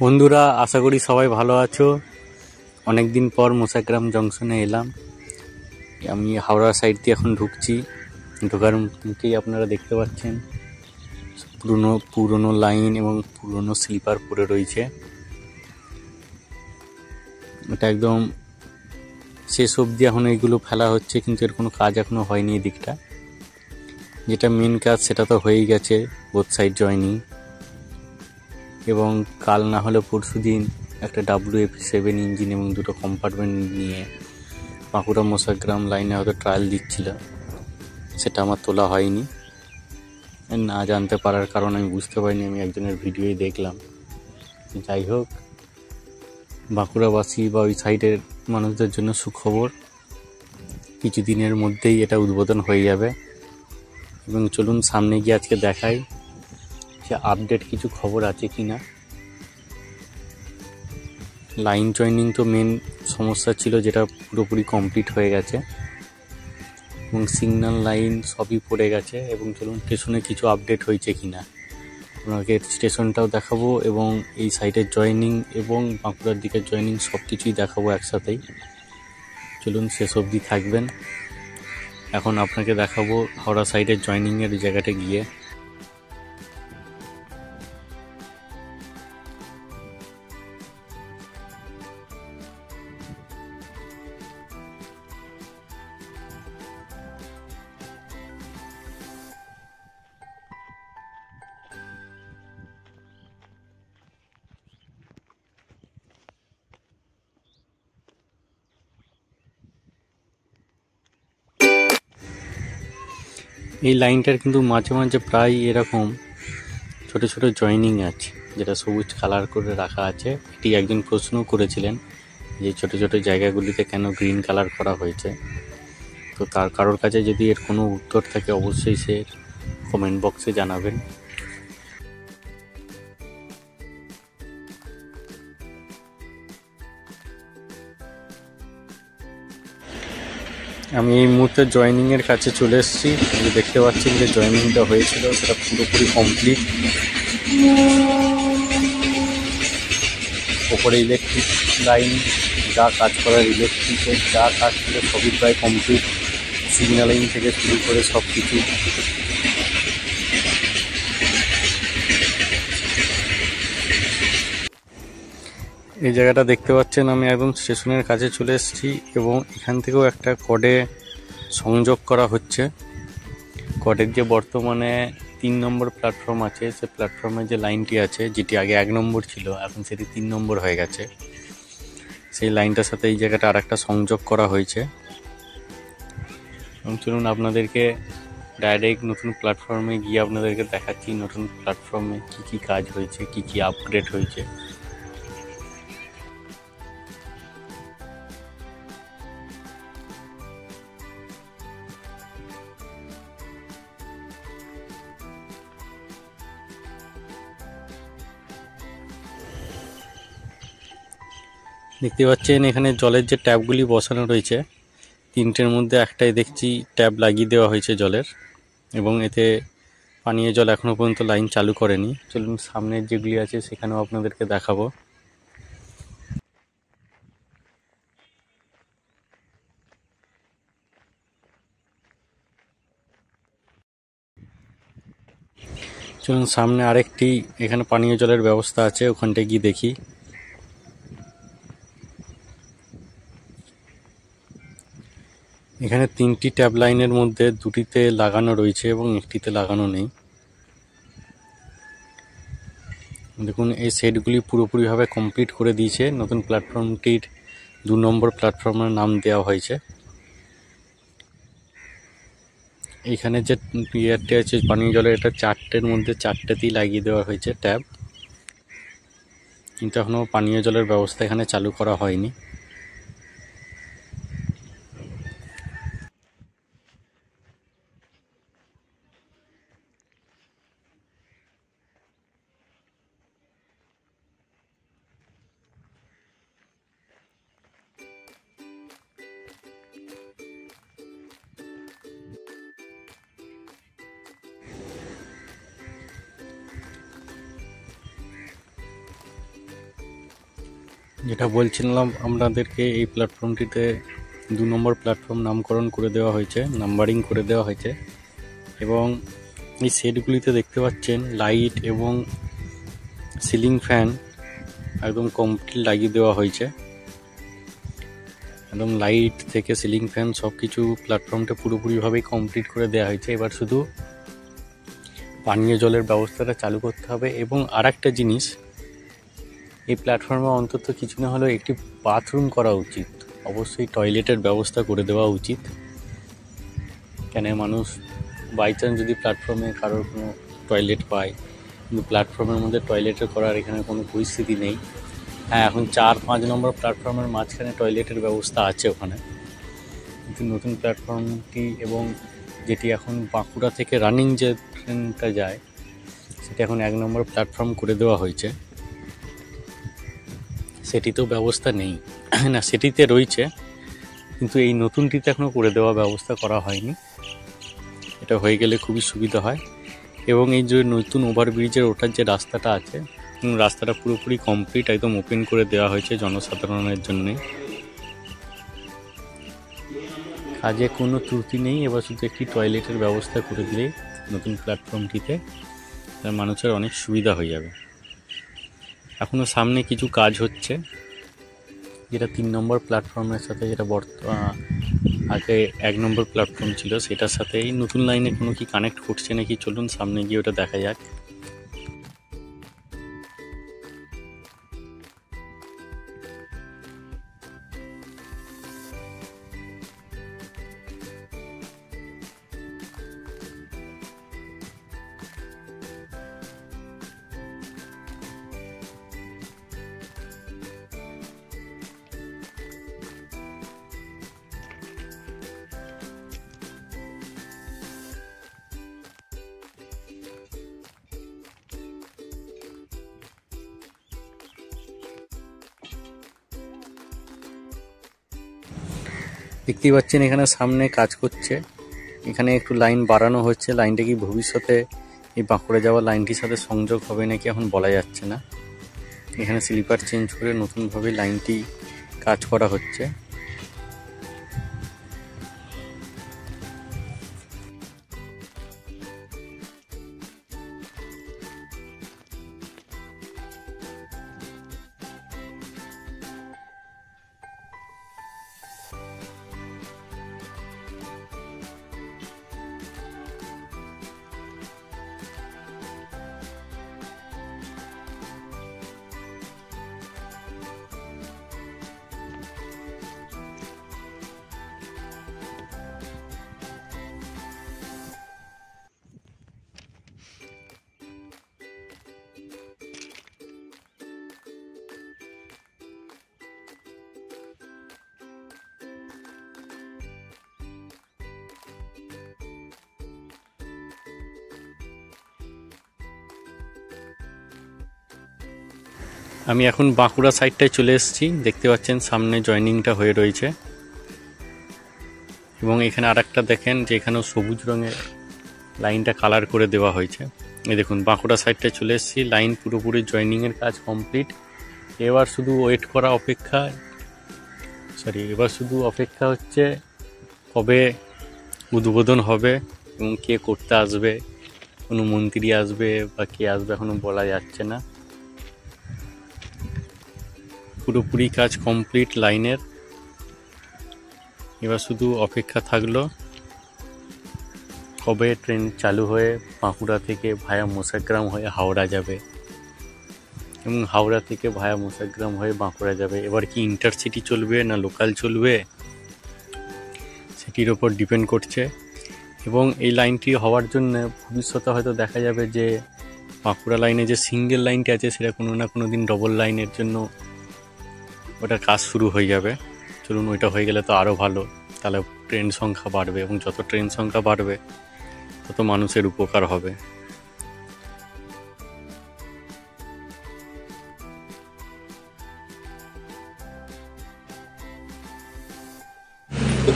বন্ধুরা, আশা করি সবাই ভালো আছো। অনেকদিন পর মোসাগ্রাম জংশনে এলাম। আমি হাওড়া সাইড দিয়ে এখন ঢুকছি। ঢোকার মুখেই আপনারা দেখতে পাচ্ছেন পুরনো লাইন এবং পুরনো স্লিপার পড়ে রয়েছে। এটা একদম শেষ অবধি এখন এইগুলো ফেলা হচ্ছে, কিন্তু এর কোনো কাজ এখনো হয়নি। এই দিকটা যেটা মেন কাজ সেটা তো হয়েই গেছে, বোথ সাইড জয়েনিং। এবং কাল না হলে পরশুদিন একটা WF7 ইঞ্জিন এবং দুটো কম্পার্টমেন্ট নিয়ে বাঁকুড়া মোসাগ্রাম লাইনে হয়তো ট্রায়াল দিচ্ছিল, সেটা আমার তোলা হয়নি। না জানতে পারার কারণ আমি বুঝতে পারিনি, আমি একজনের ভিডিওই দেখলাম। যাই হোক, বাঁকুড়াবাসী বা ওই সাইডের মানুষদের জন্য সুখবর, কিছুদিনের মধ্যেই এটা উদ্বোধন হয়ে যাবে। এবং চলুন সামনে গিয়ে আজকে দেখাই যে আপডেট কিছু খবর আছে কি না। লাইন জয়েনিং তো মেন সমস্যা ছিল, যেটা পুরোপুরি কমপ্লিট হয়ে গেছে এবং সিগন্যাল লাইন সবই পড়ে গেছে। এবং চলুন স্টেশনে কিছু আপডেট হয়েছে কি না আপনাকে স্টেশনটাও দেখাবো, এবং এই সাইডের জয়েনিং এবং বাঁকুড়ার দিকের জয়েনিং সব কিছুই দেখাবো একসাথেই। চলুন শেষ অবধি থাকবেন। এখন আপনাকে দেখাবো হাওড়া সাইডের জয়েনিংয়ের জায়গাটা গিয়ে। এই লাইনটার কিন্তু মাঝে মাঝে প্রায় এরকম ছোট ছোট জয়েনিং আছে, যেটা সবুজ কালার করে রাখা আছে। এটি একজন প্রশ্ন করেছিলেন যে ছোট ছোট জায়গাগুলিতে কেন গ্রিন কালার করা হয়েছে। তো তার কারোর কাছে যদি এর কোনো উত্তর থাকে অবশ্যই সে কমেন্ট বক্সে জানাবেন। আমি এই মুহূর্তে জয়েনিংয়ের কাছে চলে এসেছি। আপনি দেখতে পাচ্ছেন যে জয়েনিংটা হয়েছিল সেটা পুরোপুরি কমপ্লিট। ওপরে ইলেকট্রিক লাইন যা কাজ করার, ইলেকট্রিকের যা কাজ ছিল সবই প্রায় কমপ্লিট। সিগন্যালিং থেকে শুরু করে সব কিছু। এই জায়গাটা দেখতে পাচ্ছেন, আমি একদম স্টেশনের কাছে চলে এসেছি এবং এখান থেকেও একটা কর্ডে সংযোগ করা হচ্ছে। কর্ডের যে বর্তমানে 3 নম্বর প্ল্যাটফর্ম আছে, সে প্ল্যাটফর্মে যে লাইনটি আছে, যেটি আগে 1 নম্বর ছিল, এখন সেটি 3 নম্বর হয়ে গেছে। সেই লাইনটার সাথে এই জায়গাটা আর একটা সংযোগ করা হয়েছে। এবং চলুন আপনাদেরকে ডাইরেক্ট নতুন প্ল্যাটফর্মে গিয়ে আপনাদেরকে দেখাচ্ছি নতুন প্ল্যাটফর্মে কী কী কাজ হয়েছে, কী কী আপগ্রেড হয়েছে। দেখতে পাচ্ছেন এখানে জলের যে ট্যাপগুলি বসানো রয়েছে, 3টের মধ্যে একটাই দেখছি ট্যাপ লাগিয়ে দেওয়া হয়েছে জলের, এবং এতে পানীয় জল এখনও পর্যন্ত লাইন চালু করেনি। চলুন সামনের যেগুলি আছে সেখানেও আপনাদেরকে দেখাবো। চলুন সামনে আরেকটি এখানে পানীয় জলের ব্যবস্থা আছে, ওখানটায় গিয়ে দেখি। এখানে 3টি ট্যাপ লাইনের মধ্যে 2টিতে লাগানো রয়েছে এবং একটিতে লাগানো নেই। দেখুন এই সেটগুলি পুরোপুরিভাবে কমপ্লিট করে দিয়েছে। নতুন প্ল্যাটফর্মটির 2 নম্বর প্ল্যাটফর্মের নাম দেওয়া হয়েছে। এইখানে যে ইয়ারটি আছে পানীয় জলের, এটা 4টের মধ্যে 4টেতেই লাগিয়ে দেওয়া হয়েছে ট্যাপ, কিন্তু এখনও পানীয় জলের ব্যবস্থা এখানে চালু করা হয়নি। যেটা বলছিলাম আপনাদেরকে, এই প্ল্যাটফর্মটিতে 2 নম্বর প্ল্যাটফর্ম নামকরণ করে দেওয়া হয়েছে, নাম্বারিং করে দেওয়া হয়েছে। এবং এই সেটগুলিতে দেখতে পাচ্ছেন লাইট এবং সিলিং ফ্যান একদম কমপ্লিট লাগিয়ে দেওয়া হয়েছে। একদম লাইট থেকে সিলিং ফ্যান সব কিছু প্ল্যাটফর্মটা পুরোপুরিভাবেই কমপ্লিট করে দেওয়া হয়েছে। এবার শুধু পানীয় জলের ব্যবস্থাটা চালু করতে হবে। এবং আরেকটা জিনিস, এই প্ল্যাটফর্মে অন্তত কিছু না হলেও একটি বাথরুম করা উচিত, অবশ্যই টয়লেটের ব্যবস্থা করে দেওয়া উচিত। কেন মানুষ বাই চান্স যদি প্ল্যাটফর্মে কারোর কোনো টয়লেট পায়, কিন্তু প্ল্যাটফর্মের মধ্যে টয়লেটের করার এখানে কোনো পরিস্থিতি নেই। হ্যাঁ, এখন 4-5 নম্বর প্ল্যাটফর্মের মাঝখানে টয়লেটের ব্যবস্থা আছে ওখানে, কিন্তু নতুন প্ল্যাটফর্মটি এবং যেটি এখন বাঁকুড়া থেকে রানিং যে ট্রেনটা যায় সেটা এখন 1 নম্বর প্ল্যাটফর্ম করে দেওয়া হয়েছে। সেটিতেও ব্যবস্থা নেই না, সেটিতে রয়েছে কিন্তু এই নতুনটিতে এখনও করে দেওয়া ব্যবস্থা করা হয়নি। এটা হয়ে গেলে খুবই সুবিধা হয়। এবং এই যে নতুন ওভারব্রিজের ওঠার যে রাস্তাটা আছে, রাস্তাটা পুরোপুরি কমপ্লিট একদম ওপেন করে দেওয়া হয়েছে জনসাধারণের জন্যে। কাজে কোনো ত্রুটি নেই। এবার শুধু একটি টয়লেটের ব্যবস্থা করে দিলে নতুন প্ল্যাটফর্মটিতে মানুষের অনেক সুবিধা হয়ে যাবে। এখনও সামনে কিছু কাজ হচ্ছে, যেটা 3 নম্বর প্ল্যাটফর্মের সাথে, যেটা আগে 1 নম্বর প্ল্যাটফর্ম ছিল সেটার সাথে এই নতুন লাইনে কোনো কি কানেক্ট করছে নাকি, চলুন সামনে গিয়ে ওটা দেখা যাক। দেখতেই পাচ্ছেন এখানে সামনে কাজ করছে, এখানে একটু লাইন বাড়ানো হচ্ছে। লাইনটা কি ভবিষ্যতে এই বাঁকুড়া যাওয়ার লাইনটির সাথে সংযোগ হবে নাকি এখন বলা যাচ্ছে না। এখানে স্লিপার চেঞ্জ করে নতুনভাবে লাইনটি কাজ করা হচ্ছে। আমি এখন বাঁকুড়া সাইডটায় চলে এসেছি, দেখতে পাচ্ছেন সামনে জয়েনিংটা হয়ে রয়েছে। এবং এখানে আরেকটা দেখেন যে এখানেও সবুজ রঙের লাইনটা কালার করে দেওয়া হয়েছে। এই দেখুন বাঁকুড়া সাইডটায় চলে এসেছি, লাইন পুরোপুরি জয়েনিংয়ের কাজ কমপ্লিট। এবার শুধু অপেক্ষা হচ্ছে কবে উদ্বোধন হবে এবং কে করতে আসবে, কোনো মন্ত্রী আসবে বা কে আসবে এখনো বলা যাচ্ছে না। পুরোপুরি কাজ কমপ্লিট লাইনের, এবার শুধু অপেক্ষা থাকলো কবে ট্রেন চালু হয়ে বাঁকুড়া থেকে ভায়া মোসাগ্রাম হয়ে হাওড়া যাবে এবং হাওড়া থেকে ভায়া মোসাগ্রাম হয়ে বাঁকুড়া যাবে। এবার কি ইন্টারসিটি চলবে না লোকাল চলবে সেটির ওপর ডিপেন্ড করছে। এবং এই লাইনটি হওয়ার জন্য ভবিষ্যতে হয়তো দেখা যাবে যে বাঁকুড়া লাইনে যে সিঙ্গেল লাইনটি আছে সেটা কোনো না কোনো দিন ডবল লাইনের জন্য ওটার কাজ শুরু হয়ে যাবে। চলুন, ওইটা হয়ে গেলে তো আরও ভালো, তাহলে ট্রেন সংখ্যা বাড়বে এবং যত ট্রেন সংখ্যা বাড়বে তত মানুষের উপকার হবে।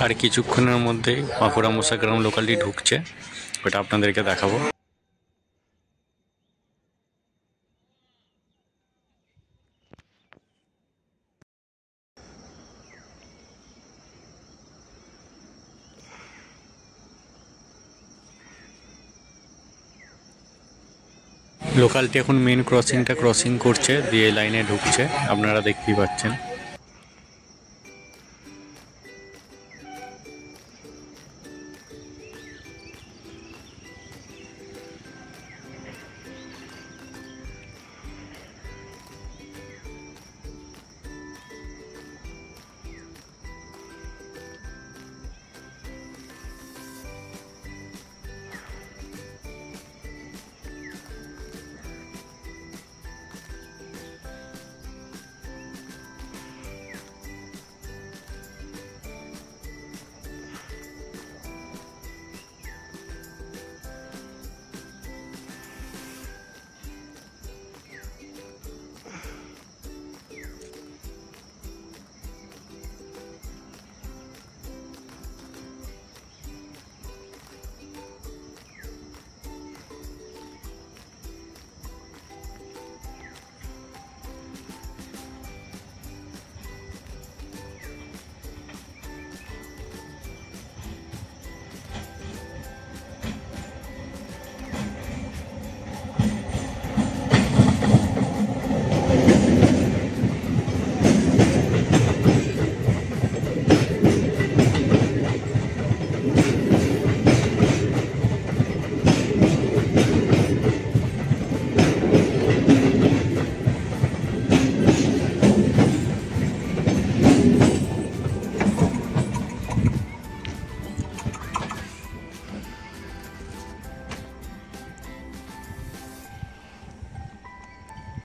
আর কিছুক্ষণের মধ্যেই বাঁকুড়া মোসাগ্রাম লোকালটি ঢুকছে, ওটা আপনাদেরকে দেখাবো। লোকালটি এখন মেন ক্রসিংটা ক্রসিং করছে, দিয়ে লাইনে ঢুকছে, আপনারা দেখতেই পাচ্ছেন।